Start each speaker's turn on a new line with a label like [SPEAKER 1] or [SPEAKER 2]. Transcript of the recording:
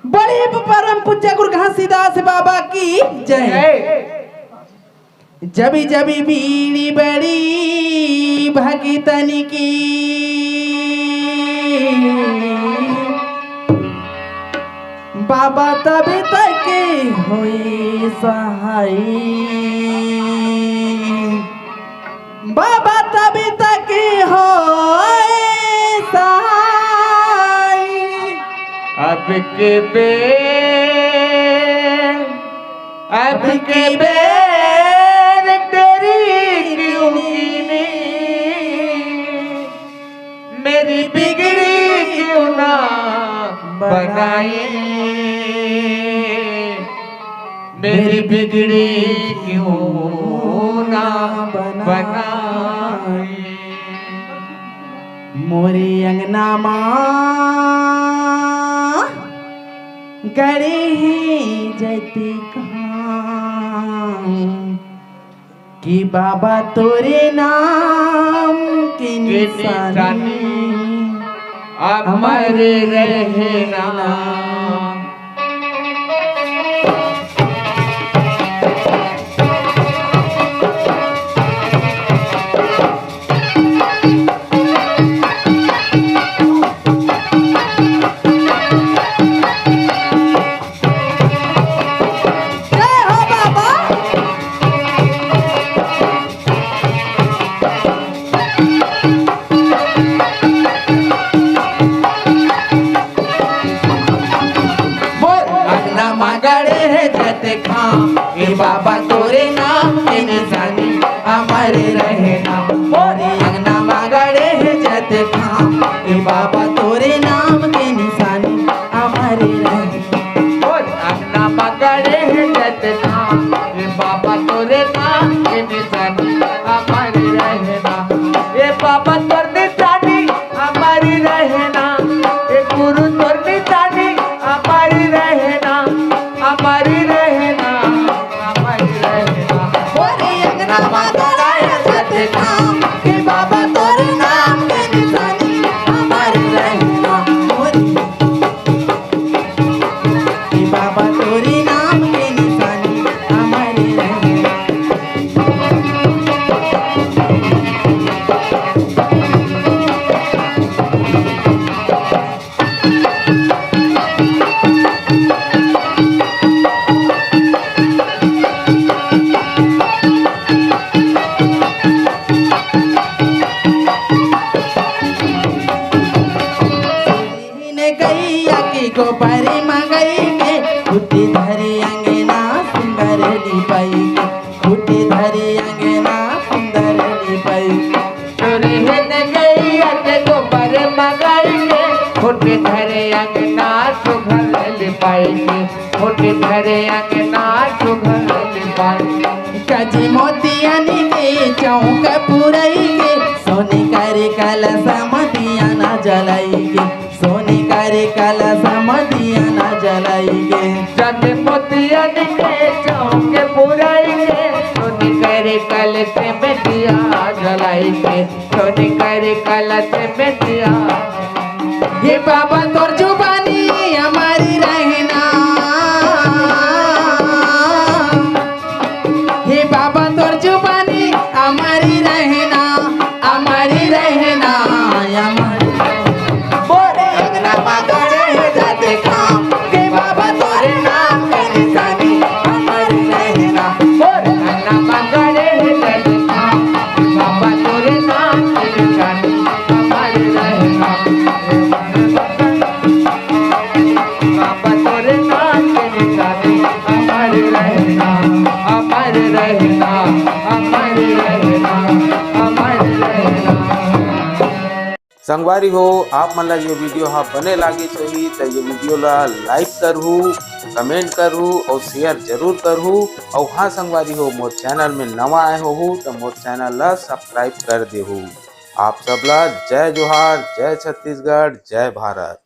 [SPEAKER 1] बड़े परम पूज्य गुरु घासीदास बाबा की जय। जबी जबी बीड़ी बड़ी भगतन की बाबा तभी तक हुई सहाय, बाबा तभी तक हो सहाय।
[SPEAKER 2] अब के बेर तेरी क्यों कीनी, मेरी बिगड़ी क्यों ना बनाई, मेरी बिगड़ी क्यों ना बनाई।
[SPEAKER 1] मोरी अंगना माँ गड़े ही जती कहाँ कि बाबा तोरे नाम की निशानी
[SPEAKER 2] अमर रहना।
[SPEAKER 1] बाबा तोरे नाम के निशानी अमर रहना। मोरे अंगना मांगड़े है जत खाम ए बाबा तोरे नाम के निशानी अमर रहना।
[SPEAKER 2] मोरे अंगना मांगड़े है जत खाम ए बाबा तोरे नाम के निशानी अमर रहना। ए बाबा तोर निशानी अमर रहना, ए गुरु तोर निशानी अमर रहना, अमर रहना।
[SPEAKER 1] बाबा तोरे नाम के निशानी अमर रहना। बाबा तोरे नाम के निशानी अमर रहना। गोबर मंगई के खुटी धरी अंगना सुंदर लिपाई के, खुटी धरी अंगना सुंदर लिपाई।
[SPEAKER 2] चोरी है गैया के गोबर मंगई के खुटी धरे अंगना सुघर लिपाई के, खुटी धरे अंगना सुघर लिपाई।
[SPEAKER 1] कजी मोतियानी के चौक पुरई के सोने करे कलश मदिया न जलाई के, सोने करे कलश मदिया न जलाई के।
[SPEAKER 2] जब मोतियन के चौक पुराई के सोने करे कलश में दिया जलाई के, सोने करे कलश में दिया।
[SPEAKER 1] ये बाबा तोर जुबानी हमारी रहना, हे बाबा तोर जुबानी हमारी रहना, हमारी रहना। मोरे अंगना मांगड़े है जाते खाम के बाबा तोरे नाम के निशानी अमर रहना।
[SPEAKER 2] मोरे अंगना मांगड़े है जाते खाम बाबा तोरे नाम के निशानी अमर रहना। बाबा तोरे नाम के निशानी अमर रहना, अमर रहना, अमर रहना, अमर रहना।
[SPEAKER 3] संगवारी हो आप मन ला ये वीडियो हाँ बने लागे सही तो ये वीडियो ला लाइक करहू, कमेंट करहू और शेयर जरूर करहू। और हाँ संगवारी हो मोर चैनल में नवा आए हो तो मोर चैनल ला सब्सक्राइब कर देहू। आप सबला जय जोहार, जय छत्तीसगढ़, जय भारत।